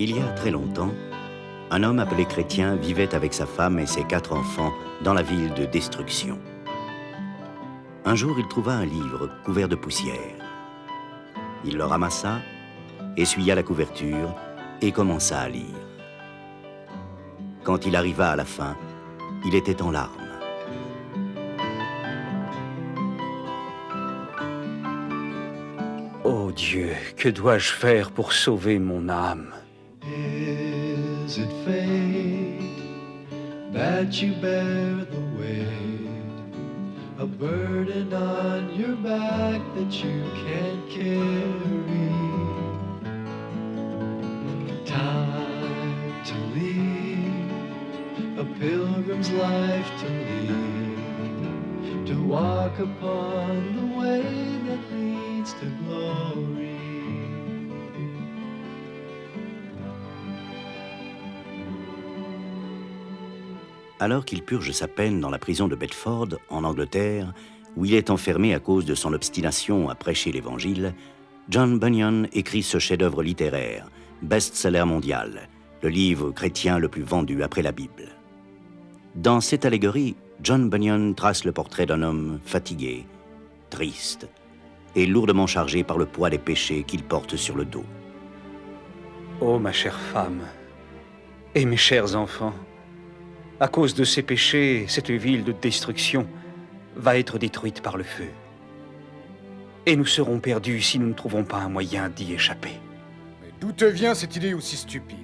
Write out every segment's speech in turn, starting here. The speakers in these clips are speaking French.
Il y a très longtemps, un homme appelé Chrétien vivait avec sa femme et ses 4 enfants dans la ville de Destruction. Un jour, il trouva un livre couvert de poussière. Il le ramassa, essuya la couverture et commença à lire. Quand il arriva à la fin, il était en larmes. Ô Dieu, que dois-je faire pour sauver mon âme? Is it fate that you bear the weight, a burden on your back that you can't carry? Time to leave, a pilgrim's life to lead, to walk upon the way that leads to glory. Alors qu'il purge sa peine dans la prison de Bedford, en Angleterre, où il est enfermé à cause de son obstination à prêcher l'Évangile, John Bunyan écrit ce chef-d'œuvre littéraire, best-seller mondial, le livre chrétien le plus vendu après la Bible. Dans cette allégorie, John Bunyan trace le portrait d'un homme fatigué, triste et lourdement chargé par le poids des péchés qu'il porte sur le dos. Ô ma chère femme, et mes chers enfants, à cause de ces péchés, cette ville de destruction va être détruite par le feu. Et nous serons perdus si nous ne trouvons pas un moyen d'y échapper. Mais d'où te vient cette idée aussi stupide?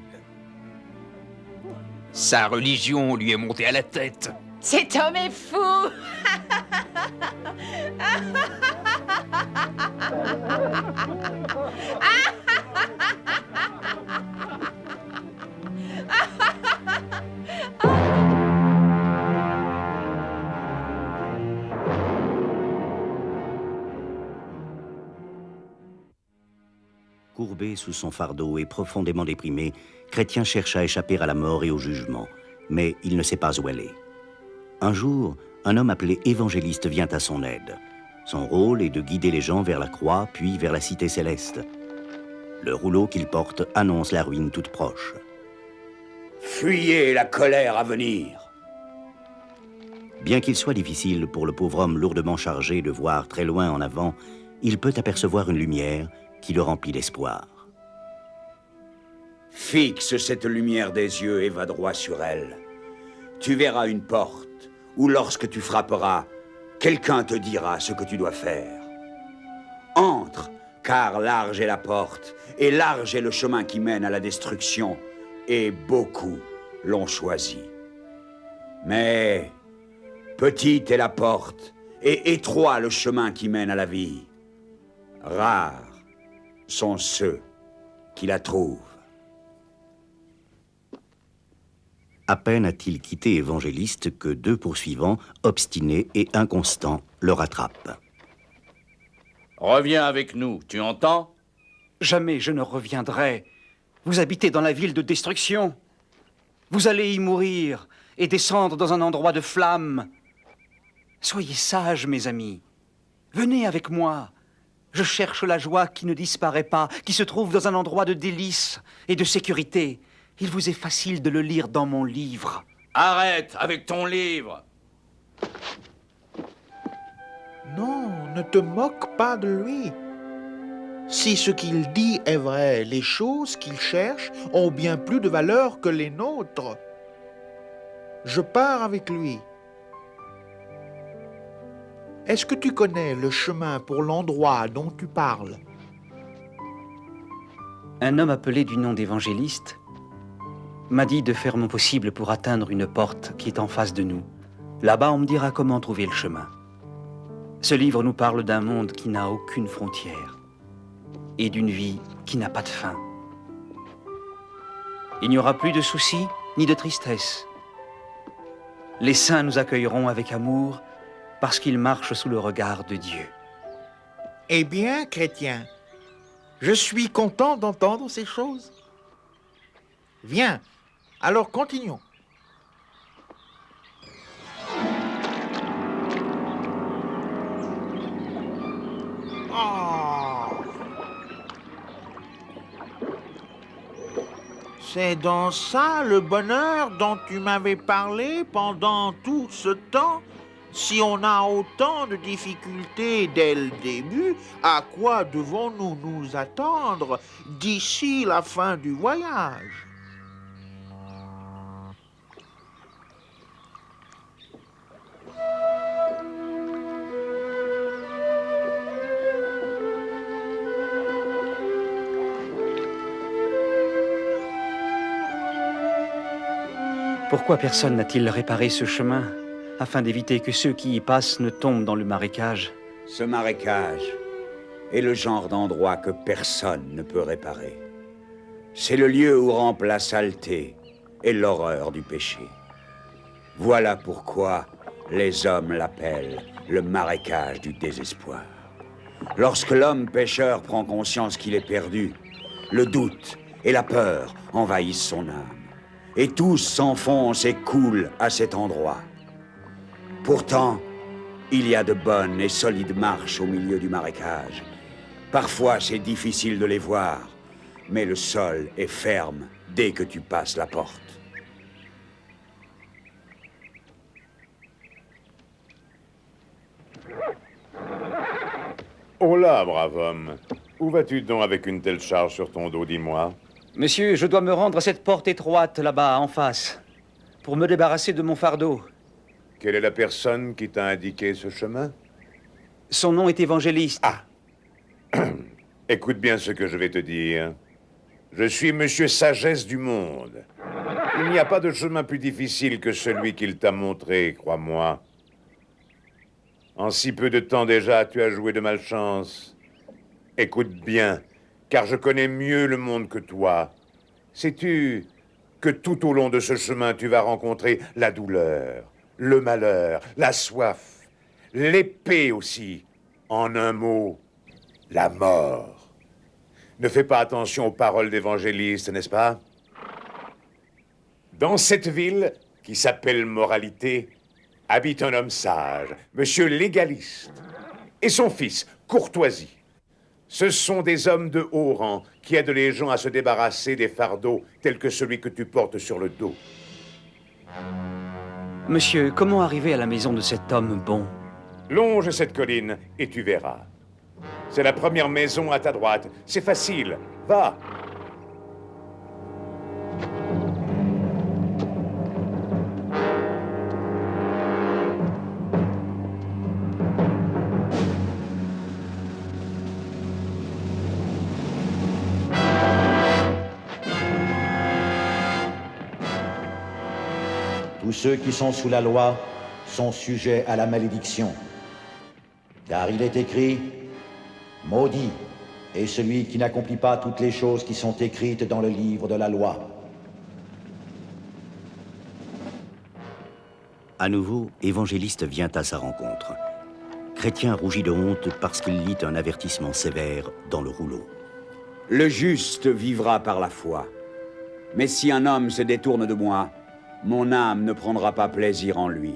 Sa religion lui est montée à la tête. Cet homme est fou! Courbé sous son fardeau et profondément déprimé, Chrétien cherche à échapper à la mort et au jugement, mais il ne sait pas où aller. Un jour, un homme appelé évangéliste vient à son aide. Son rôle est de guider les gens vers la croix, puis vers la cité céleste. Le rouleau qu'il porte annonce la ruine toute proche. Fuyez la colère à venir. Bien qu'il soit difficile pour le pauvre homme lourdement chargé de voir très loin en avant, il peut apercevoir une lumière qui le remplit d'espoir. Fixe cette lumière des yeux et va droit sur elle. Tu verras une porte où lorsque tu frapperas, quelqu'un te dira ce que tu dois faire. Entre, car large est la porte, et large est le chemin qui mène à la destruction, et beaucoup l'ont choisi. Mais petite est la porte, et étroit le chemin qui mène à la vie. Rares sont ceux qui la trouvent. À peine a-t-il quitté Évangéliste que 2 poursuivants, obstinés et inconstants, le rattrapent. Reviens avec nous, tu entends? Jamais je ne reviendrai. Vous habitez dans la ville de destruction. Vous allez y mourir et descendre dans un endroit de flammes. Soyez sages, mes amis. Venez avec moi. Je cherche la joie qui ne disparaît pas, qui se trouve dans un endroit de délice et de sécurité. Il vous est facile de le lire dans mon livre. Arrête avec ton livre! Non, ne te moque pas de lui. Si ce qu'il dit est vrai, les choses qu'il cherche ont bien plus de valeur que les nôtres. Je pars avec lui. Est-ce que tu connais le chemin pour l'endroit dont tu parles? Un homme appelé du nom d'évangéliste m'a dit de faire mon possible pour atteindre une porte qui est en face de nous. Là-bas, on me dira comment trouver le chemin. Ce livre nous parle d'un monde qui n'a aucune frontière et d'une vie qui n'a pas de fin. Il n'y aura plus de soucis ni de tristesse. Les saints nous accueilleront avec amour parce qu'ils marchent sous le regard de Dieu. Eh bien, Chrétien, je suis content d'entendre ces choses. Viens, alors continuons. C'est dans ça le bonheur dont tu m'avais parlé pendant tout ce temps? Si on a autant de difficultés dès le début, à quoi devons-nous nous attendre d'ici la fin du voyage? Pourquoi personne n'a-t-il réparé ce chemin afin d'éviter que ceux qui y passent ne tombent dans le marécage? Ce marécage est le genre d'endroit que personne ne peut réparer. C'est le lieu où rampent la saleté et l'horreur du péché. Voilà pourquoi les hommes l'appellent le marécage du désespoir. Lorsque l'homme pécheur prend conscience qu'il est perdu, le doute et la peur envahissent son âme. Et tous s'enfoncent et coulent à cet endroit. Pourtant, il y a de bonnes et solides marches au milieu du marécage. Parfois, c'est difficile de les voir, mais le sol est ferme dès que tu passes la porte. Oh là, brave homme. Où vas-tu donc avec une telle charge sur ton dos, dis-moi? Monsieur, je dois me rendre à cette porte étroite là-bas, en face, pour me débarrasser de mon fardeau. Quelle est la personne qui t'a indiqué ce chemin? Son nom est Évangéliste. Ah! Écoute bien ce que je vais te dire. Je suis Monsieur Sagesse du Monde. Il n'y a pas de chemin plus difficile que celui qu'il t'a montré, crois-moi. En si peu de temps déjà, tu as joué de malchance. Écoute bien, car je connais mieux le monde que toi. Sais-tu que tout au long de ce chemin, tu vas rencontrer la douleur, le malheur, la soif, l'épée aussi. En un mot, la mort. Ne fais pas attention aux paroles d'évangéliste, n'est-ce pas? Dans cette ville, qui s'appelle Moralité, habite un homme sage, Monsieur Légaliste, et son fils, Courtoisie. Ce sont des hommes de haut rang qui aident les gens à se débarrasser des fardeaux tels que celui que tu portes sur le dos. Monsieur, comment arriver à la maison de cet homme bon? Longe cette colline et tu verras. C'est la première maison à ta droite. C'est facile. Va. Tous ceux qui sont sous la loi sont sujets à la malédiction. Car il est écrit, « Maudit est celui qui n'accomplit pas toutes les choses qui sont écrites dans le livre de la loi. » À nouveau, Évangéliste vient à sa rencontre. Chrétien rougit de honte parce qu'il lit un avertissement sévère dans le rouleau. Le juste vivra par la foi. Mais si un homme se détourne de moi, mon âme ne prendra pas plaisir en lui.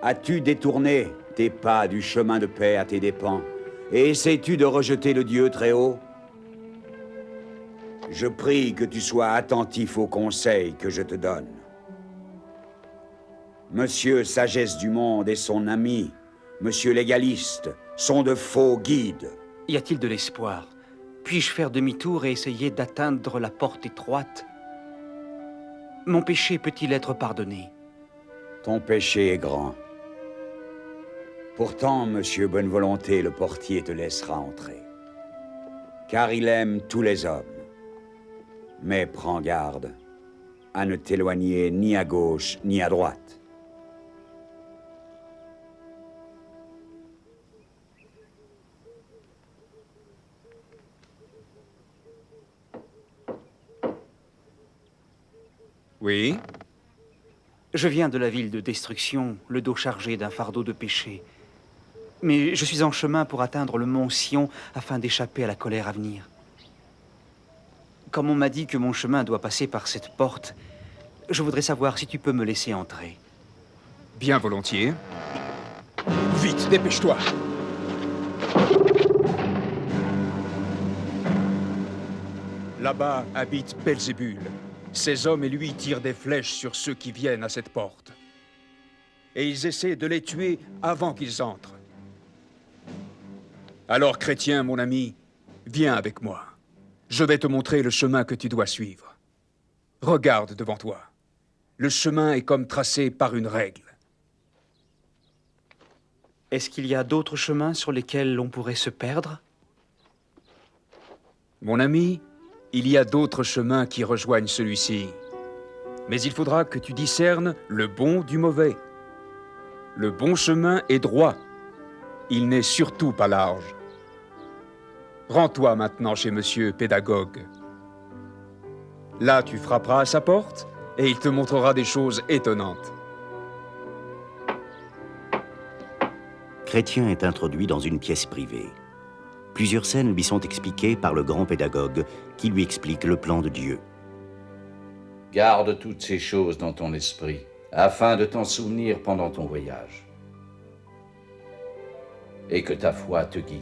As-tu détourné tes pas du chemin de paix à tes dépens, et essaies-tu de rejeter le Dieu très haut? Je prie que tu sois attentif aux conseils que je te donne. Monsieur Sagesse du Monde et son ami, Monsieur Légaliste, sont de faux guides. Y a-t-il de l'espoir? Puis-je faire demi-tour et essayer d'atteindre la porte étroite? Mon péché peut-il être pardonné? Ton péché est grand. Pourtant, Monsieur Bonne Volonté, le portier te laissera entrer. Car il aime tous les hommes. Mais prends garde à ne t'éloigner ni à gauche ni à droite. Oui? Je viens de la ville de destruction, le dos chargé d'un fardeau de péché. Mais je suis en chemin pour atteindre le mont Sion afin d'échapper à la colère à venir. Comme on m'a dit que mon chemin doit passer par cette porte, je voudrais savoir si tu peux me laisser entrer. Bien volontiers. Vite, dépêche-toi. Là-bas habite Belzébul. Ses hommes et lui tirent des flèches sur ceux qui viennent à cette porte. Et ils essaient de les tuer avant qu'ils entrent. Alors, chrétien, mon ami, viens avec moi. Je vais te montrer le chemin que tu dois suivre. Regarde devant toi. Le chemin est comme tracé par une règle. Est-ce qu'il y a d'autres chemins sur lesquels l'on pourrait se perdre? Mon ami, il y a d'autres chemins qui rejoignent celui-ci. Mais il faudra que tu discernes le bon du mauvais. Le bon chemin est droit. Il n'est surtout pas large. Rends-toi maintenant chez Monsieur Pédagogue. Là, tu frapperas à sa porte et il te montrera des choses étonnantes. Chrétien est introduit dans une pièce privée. Plusieurs scènes lui sont expliquées par le grand pédagogue qui lui explique le plan de Dieu. Garde toutes ces choses dans ton esprit, afin de t'en souvenir pendant ton voyage. Et que ta foi te guide.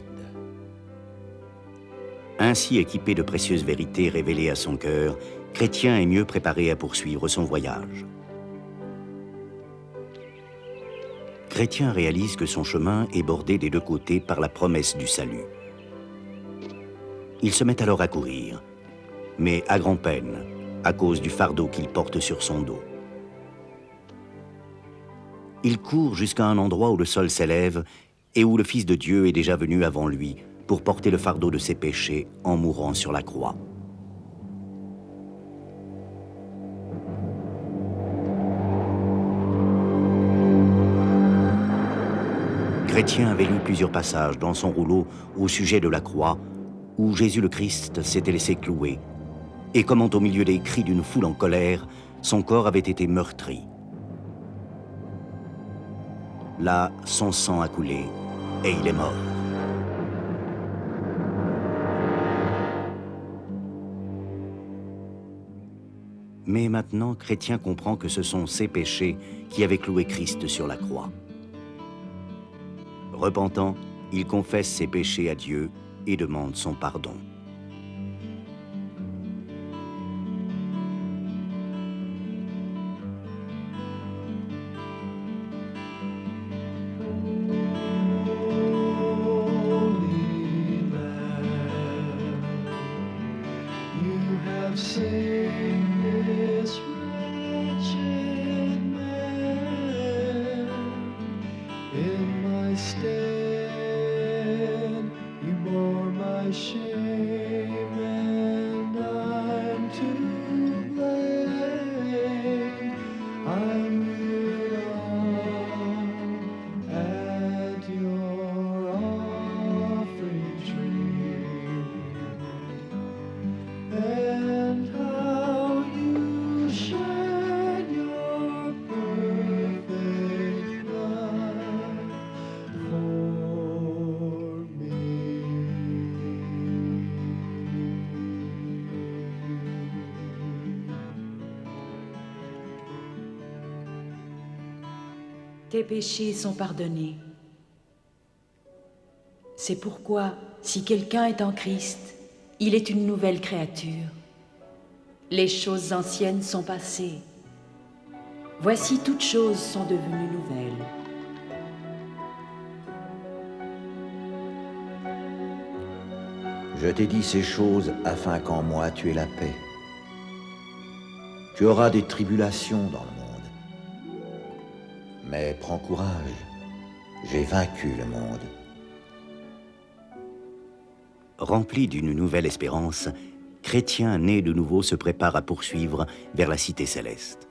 Ainsi équipé de précieuses vérités révélées à son cœur, Chrétien est mieux préparé à poursuivre son voyage. Chrétien réalise que son chemin est bordé des deux côtés par la promesse du salut. Il se met alors à courir, mais à grand-peine, à cause du fardeau qu'il porte sur son dos. Il court jusqu'à un endroit où le sol s'élève et où le Fils de Dieu est déjà venu avant lui pour porter le fardeau de ses péchés en mourant sur la croix. Chrétien avait lu plusieurs passages dans son rouleau au sujet de la croix où Jésus le Christ s'était laissé clouer et comment au milieu des cris d'une foule en colère, son corps avait été meurtri. Là, son sang a coulé et il est mort. Mais maintenant, Chrétien comprend que ce sont ses péchés qui avaient cloué Christ sur la croix. Repentant, il confesse ses péchés à Dieu et demande son pardon. Tes péchés sont pardonnés. C'est pourquoi, si quelqu'un est en Christ, il est une nouvelle créature. Les choses anciennes sont passées. Voici, toutes choses sont devenues nouvelles. Je t'ai dit ces choses afin qu'en moi tu aies la paix. Tu auras des tribulations dans le monde. Mais prends courage, j'ai vaincu le monde. Rempli d'une nouvelle espérance, Chrétien né de nouveau se prépare à poursuivre vers la cité céleste.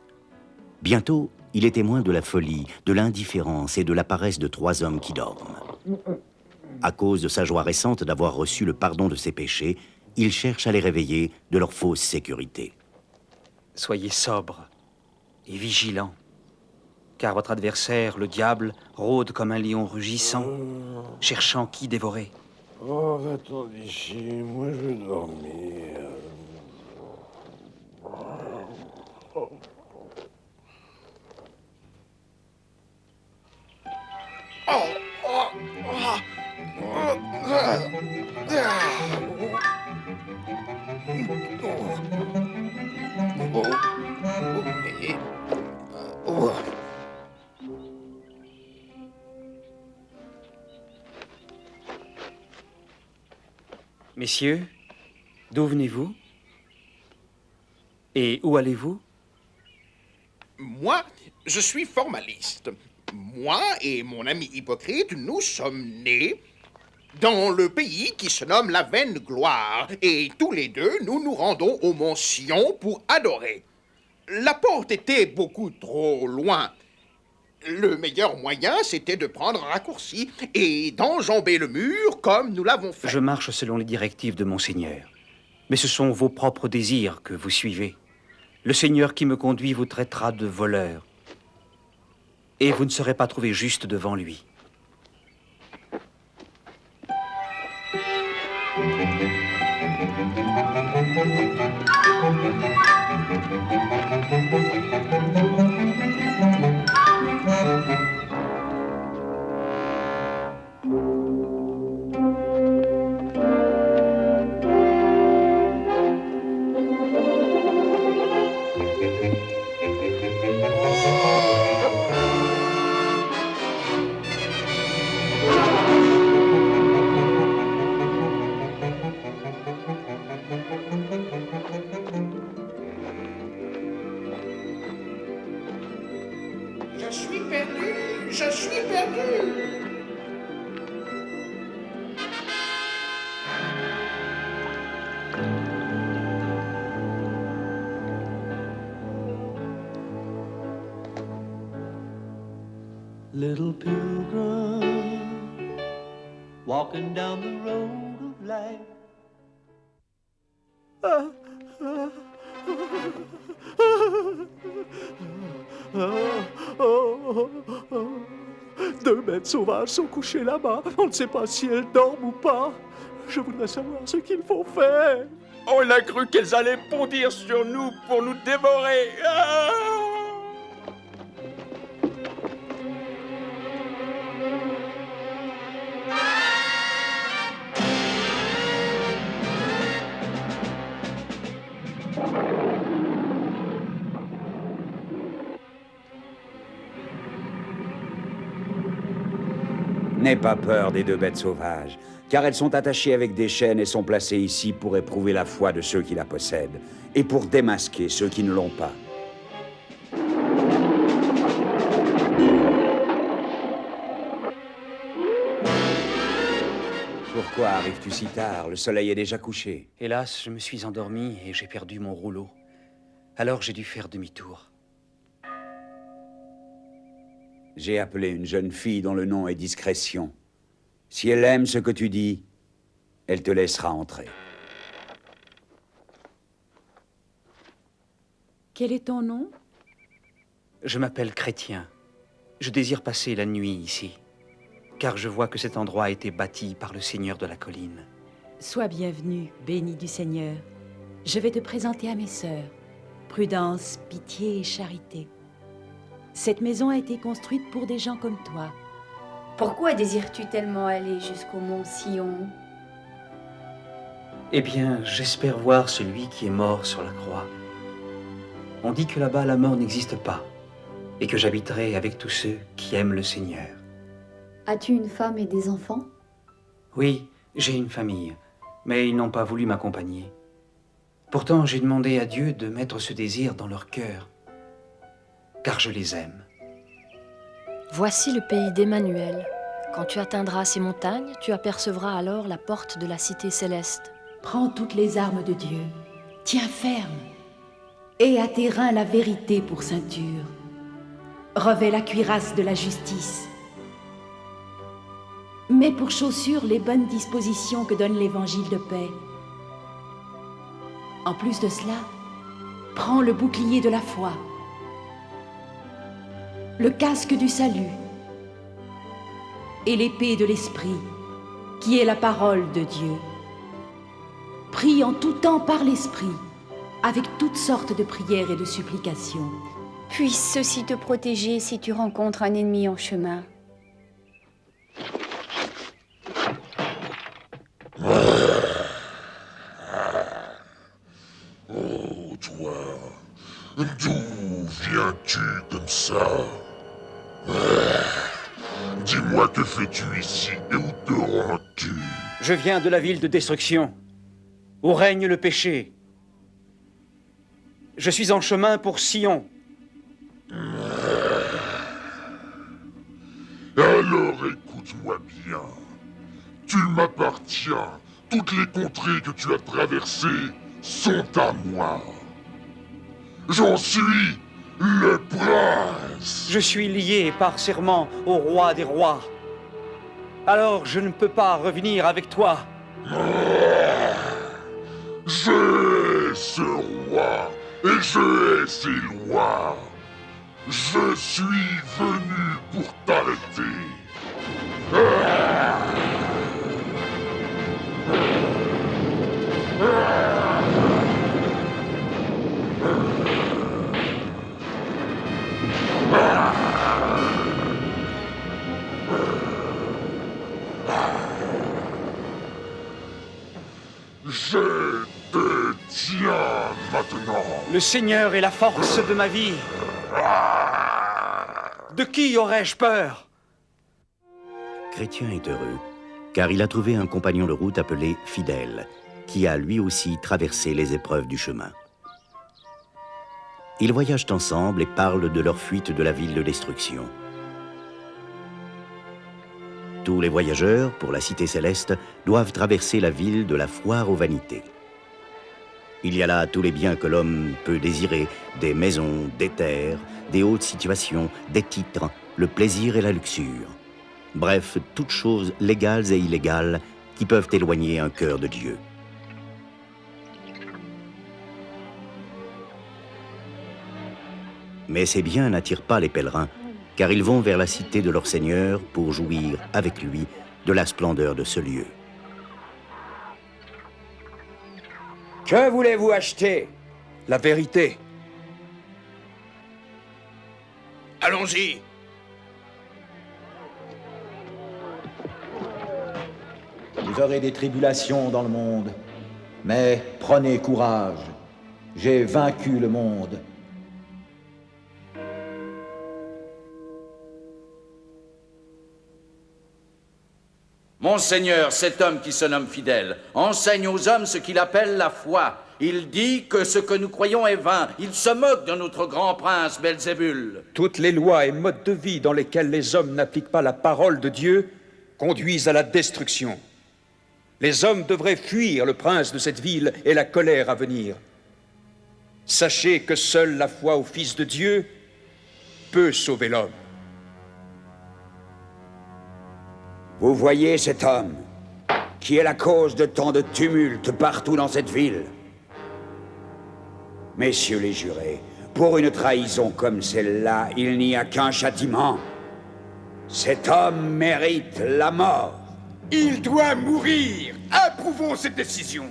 Bientôt, il est témoin de la folie, de l'indifférence et de la paresse de 3 hommes qui dorment. À cause de sa joie récente d'avoir reçu le pardon de ses péchés, il cherche à les réveiller de leur fausse sécurité. Soyez sobre et vigilant, car votre adversaire, le diable, rôde comme un lion rugissant, cherchant qui dévorer. Oh, va-t'en d'ici, moi je veux dormir. Messieurs, d'où venez-vous? Et où allez-vous? Moi, je suis formaliste. Moi et mon ami Hypocrite, nous sommes nés dans le pays qui se nomme la Vaine Gloire. Et tous les deux, nous nous rendons au mont Sion pour adorer. La porte était beaucoup trop loin. Le meilleur moyen, c'était de prendre un raccourci et d'enjamber le mur comme nous l'avons fait. Je marche selon les directives de mon Seigneur. Mais ce sont vos propres désirs que vous suivez. Le Seigneur qui me conduit vous traitera de voleur. Et vous ne serez pas trouvé juste devant lui. Je suis perdu, je suis perdu. Little pilgrim, walking down the road of life. Deux bêtes sauvages sont couchées là-bas. On ne sait pas si elles dorment ou pas. Je voudrais savoir ce qu'il faut faire. On a cru qu'elles allaient bondir sur nous pour nous dévorer. Ah! N'aie pas peur des deux bêtes sauvages, car elles sont attachées avec des chaînes et sont placées ici pour éprouver la foi de ceux qui la possèdent, et pour démasquer ceux qui ne l'ont pas. Pourquoi arrives-tu si tard? Le soleil est déjà couché. Hélas, je me suis endormi et j'ai perdu mon rouleau. Alors j'ai dû faire demi-tour. J'ai appelé une jeune fille dont le nom est Discrétion. Si elle aime ce que tu dis, elle te laissera entrer. Quel est ton nom? Je m'appelle Chrétien. Je désire passer la nuit ici, car je vois que cet endroit a été bâti par le Seigneur de la colline. Sois bienvenu, béni du Seigneur. Je vais te présenter à mes sœurs. Prudence, pitié et charité. Cette maison a été construite pour des gens comme toi. Pourquoi désires-tu tellement aller jusqu'au mont Sion? Eh bien, j'espère voir celui qui est mort sur la croix. On dit que là-bas, la mort n'existe pas, et que j'habiterai avec tous ceux qui aiment le Seigneur. As-tu une femme et des enfants? Oui, j'ai une famille, mais ils n'ont pas voulu m'accompagner. Pourtant, j'ai demandé à Dieu de mettre ce désir dans leur cœur, car je les aime. Voici le pays d'Emmanuel. Quand tu atteindras ces montagnes, tu apercevras alors la porte de la cité céleste. Prends toutes les armes de Dieu. Tiens ferme. Et à tes reins la vérité pour ceinture. Revêt la cuirasse de la justice. Mets pour chaussures les bonnes dispositions que donne l'évangile de paix. En plus de cela, prends le bouclier de la foi, le casque du salut et l'épée de l'Esprit, qui est la parole de Dieu. Prie en tout temps par l'Esprit, avec toutes sortes de prières et de supplications. Puisse ceci te protéger si tu rencontres un ennemi en chemin. Oh, toi, d'où viens-tu comme ça? Dis-moi, que fais-tu ici et où te rends-tu? Je viens de la ville de destruction. où règne le péché. Je suis en chemin pour Sion. Alors écoute-moi bien. Tu m'appartiens. Toutes les contrées que tu as traversées sont à moi. J'en suis le prince. Je suis lié par serment au roi des rois. Alors je ne peux pas revenir avec toi. Je ce roi et je hais ces lois. Je suis venu pour t'arrêter. Je te tiens maintenant. Le Seigneur est la force de ma vie. De qui aurais-je peur? Chrétien est heureux, car il a trouvé un compagnon de route appelé Fidèle, qui a lui aussi traversé les épreuves du chemin. Ils voyagent ensemble et parlent de leur fuite de la ville de destruction. Tous les voyageurs, pour la cité céleste, doivent traverser la ville de la foire aux vanités. Il y a là tous les biens que l'homme peut désirer, des maisons, des terres, des hautes situations, des titres, le plaisir et la luxure. Bref, toutes choses légales et illégales qui peuvent éloigner un cœur de Dieu. Mais ces biens n'attirent pas les pèlerins, car ils vont vers la cité de leur Seigneur pour jouir avec lui de la splendeur de ce lieu. Que voulez-vous acheter? La vérité. Allons-y. Vous aurez des tribulations dans le monde, mais prenez courage. J'ai vaincu le monde. Monseigneur, cet homme qui se nomme Fidèle enseigne aux hommes ce qu'il appelle la foi. Il dit que ce que nous croyons est vain. Il se moque de notre grand prince Belzébul. Toutes les lois et modes de vie dans lesquels les hommes n'appliquent pas la parole de Dieu conduisent à la destruction. Les hommes devraient fuir le prince de cette ville et la colère à venir. Sachez que seule la foi au Fils de Dieu peut sauver l'homme. Vous voyez cet homme qui est la cause de tant de tumulte partout dans cette ville. Messieurs les jurés, pour une trahison comme celle-là, il n'y a qu'un châtiment. Cet homme mérite la mort. Il doit mourir. Approuvons cette décision.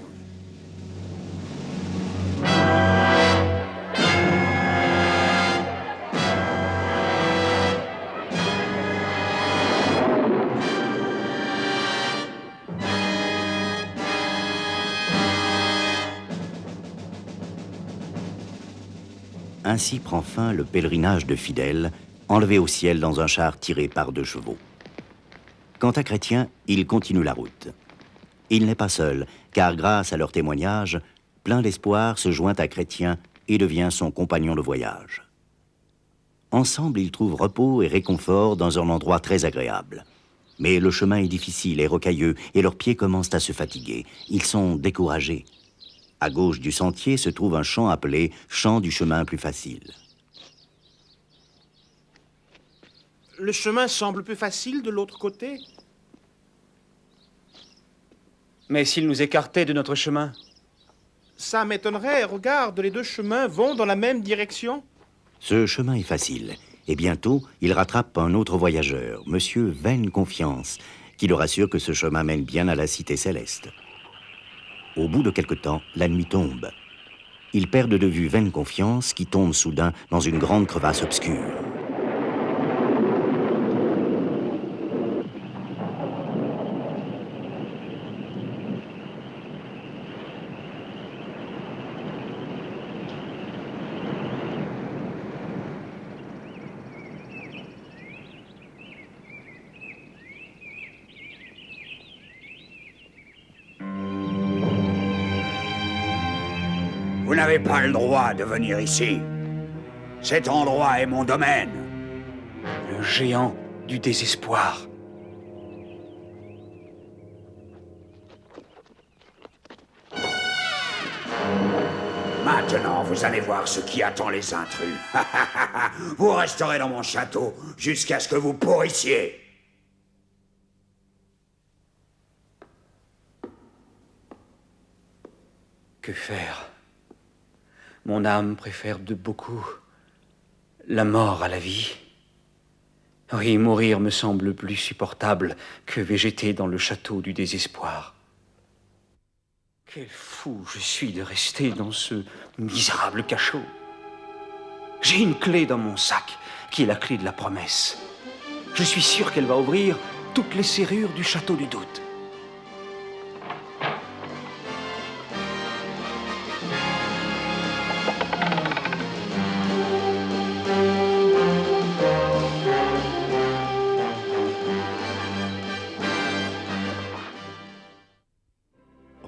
Ainsi prend fin le pèlerinage de Fidèle, enlevé au ciel dans un char tiré par 2 chevaux. Quant à Chrétien, il continue la route. Il n'est pas seul, car grâce à leur témoignage, plein d'espoir se joint à Chrétien et devient son compagnon de voyage. Ensemble, ils trouvent repos et réconfort dans un endroit très agréable. Mais le chemin est difficile et rocailleux, et leurs pieds commencent à se fatiguer. Ils sont découragés. À gauche du sentier se trouve un champ appelé « champ du chemin plus facile ». Le chemin semble plus facile de l'autre côté. Mais s'il nous écartait de notre chemin? Ça m'étonnerait. Regarde, les 2 chemins vont dans la même direction. Ce chemin est facile, et bientôt, il rattrape un autre voyageur, Monsieur Vaine Confiance, qui le rassure que ce chemin mène bien à la cité céleste. Au bout de quelque temps, la nuit tombe. Ils perdent de vue Vaine Confiance, qui tombe soudain dans une grande crevasse obscure. Vous n'avez pas le droit de venir ici. Cet endroit est mon domaine. Le géant du désespoir. Maintenant, vous allez voir ce qui attend les intrus. Vous resterez dans mon château jusqu'à ce que vous pourrissiez. Que faire? Mon âme préfère de beaucoup la mort à la vie. Oui, mourir me semble plus supportable que végéter dans le château du désespoir. Quel fou je suis de rester dans ce misérable cachot. J'ai une clé dans mon sac, qui est la clé de la promesse. Je suis sûr qu'elle va ouvrir toutes les serrures du château du doute.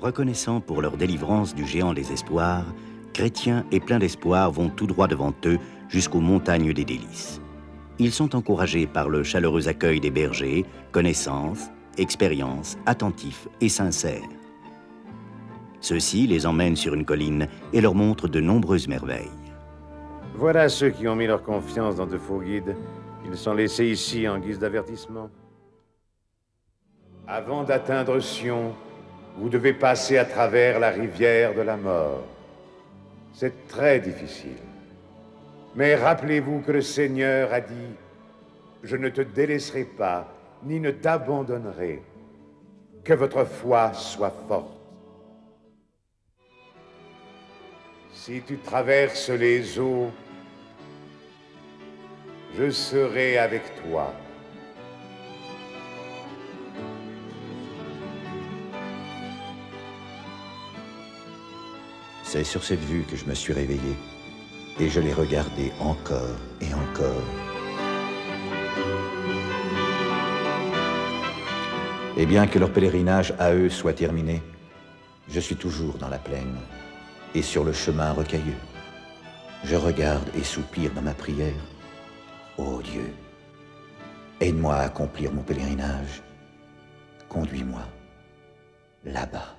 Reconnaissant pour leur délivrance du géant désespoir, chrétiens et pleins d'espoir vont tout droit devant eux jusqu'aux montagnes des délices. Ils sont encouragés par le chaleureux accueil des bergers, connaissances, expérience, attentifs et sincères. Ceux-ci les emmènent sur une colline et leur montrent de nombreuses merveilles. Voilà ceux qui ont mis leur confiance dans de faux guides. Ils sont laissés ici en guise d'avertissement. Avant d'atteindre Sion, vous devez passer à travers la rivière de la mort. C'est très difficile. Mais rappelez-vous que le Seigneur a dit « Je ne te délaisserai pas, ni ne t'abandonnerai. Que votre foi soit forte. » Si tu traverses les eaux, je serai avec toi. C'est sur cette vue que je me suis réveillé, et je l'ai regardée encore et encore. Et bien que leur pèlerinage à eux soit terminé, je suis toujours dans la plaine, et sur le chemin rocailleux. Je regarde et soupire dans ma prière. Ô Dieu, aide-moi à accomplir mon pèlerinage. Conduis-moi là-bas.